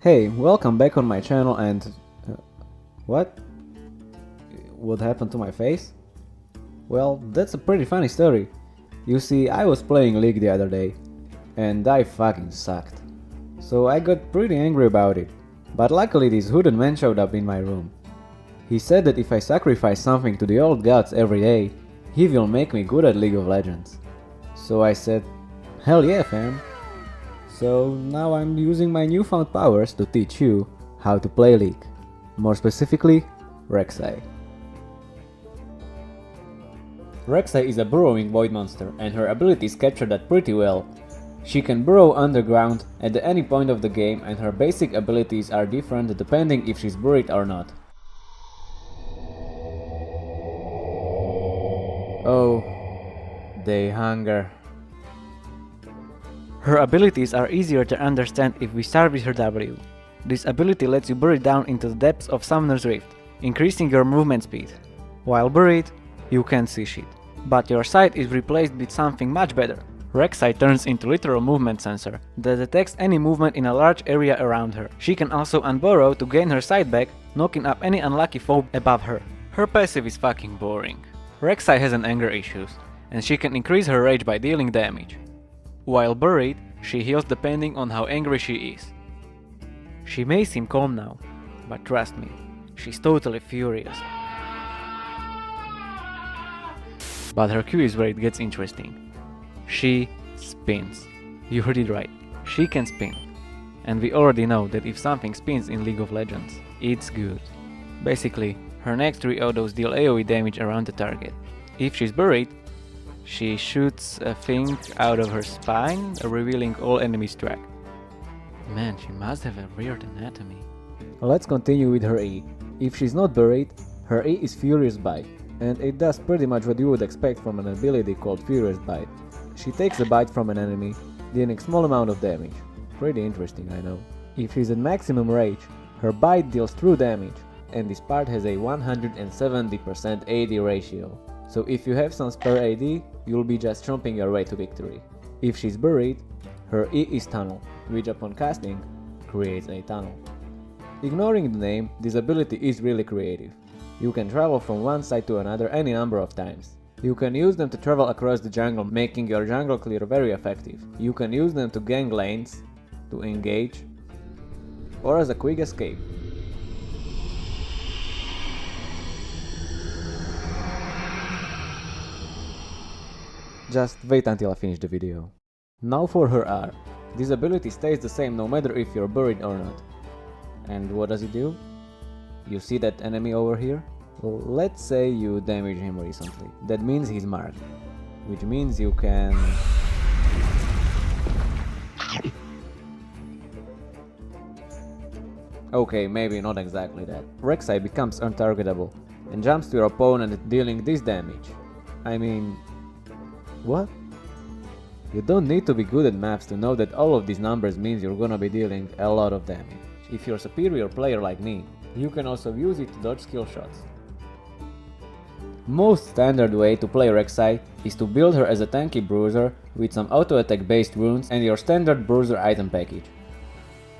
Hey, welcome back on my channel and... what? What happened to my face? Well, that's a pretty funny story. You see, I was playing League the other day, and I fucking sucked. So I got pretty angry about it, but luckily this hooded man showed up in my room. He said that if I sacrifice something to the old gods every day, he will make me good at League of Legends. So I said, hell yeah fam. So now I'm using my newfound powers to teach you how to play League. More specifically, Rek'Sai. Rek'Sai is a burrowing void monster and her abilities capture that pretty well. She can burrow underground at any point of the game and her basic abilities are different depending if she's buried or not. Oh, they hunger. Her abilities are easier to understand if we start with her W. This ability lets you bury down into the depths of Summoner's Rift, increasing your movement speed. While buried, you can't see shit. But your sight is replaced with something much better. Rek'Sai turns into literal movement sensor that detects any movement in a large area around her. She can also unburrow to gain her sight back, knocking up any unlucky foe above her. Her passive is fucking boring. Rek'Sai has an anger issues, and she can increase her rage by dealing damage. While buried, she heals depending on how angry she is. She may seem calm now, but trust me, she's totally furious. But her Q is where it gets interesting. She spins. You heard it right, she can spin. And we already know that if something spins in League of Legends, it's good. Basically, her next 3 autos deal AoE damage around the target. If she's buried, she shoots a thing out of her spine, revealing all enemies' track. Man, she must have a weird anatomy. Let's continue with her E. If she's not buried, her E is Furious Bite, and it does pretty much what you would expect from an ability called Furious Bite. She takes a bite from an enemy, dealing small amount of damage. Pretty interesting, I know. If she's at maximum rage, her bite deals true damage, and this part has a 170% AD ratio. So if you have some spare AD, you'll be just chomping your way to victory. If she's buried, her E is Tunnel, which upon casting, creates a tunnel. Ignoring the name, this ability is really creative. You can travel from one side to another any number of times. You can use them to travel across the jungle, making your jungle clear very effective. You can use them to gank lanes, to engage, or as a quick escape. Just wait until I finish the video. Now for her R. This ability stays the same no matter if you're buried or not. And what does it do? You see that enemy over here? Well, let's say you damaged him recently. That means he's marked. Which means you can... Okay, maybe not exactly that. Rek'Sai becomes untargetable and jumps to your opponent dealing this damage. I mean... what? You don't need to be good at maths to know that all of these numbers means you're gonna be dealing a lot of damage. If you're a superior player like me, you can also use it to dodge skill shots. Most standard way to play Rek'Sai is to build her as a tanky bruiser with some auto attack based runes and your standard bruiser item package.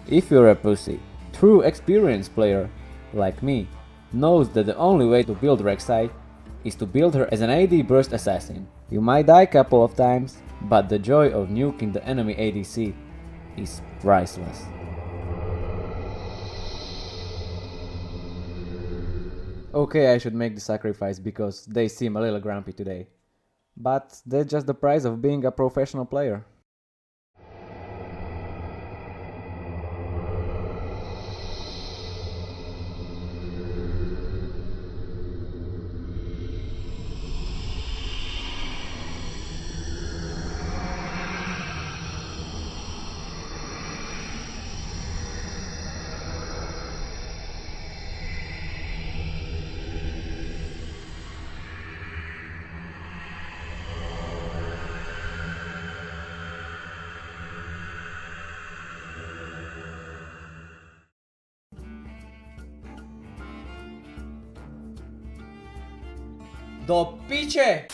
If you're a pussy, true experienced player, like me, knows that the only way to build Rek'Sai is to build her as an AD burst assassin. You might die a couple of times, but the joy of nuking the enemy ADC is priceless. Okay, I should make the sacrifice because they seem a little grumpy today. But that's just the price of being a professional player. Do piče!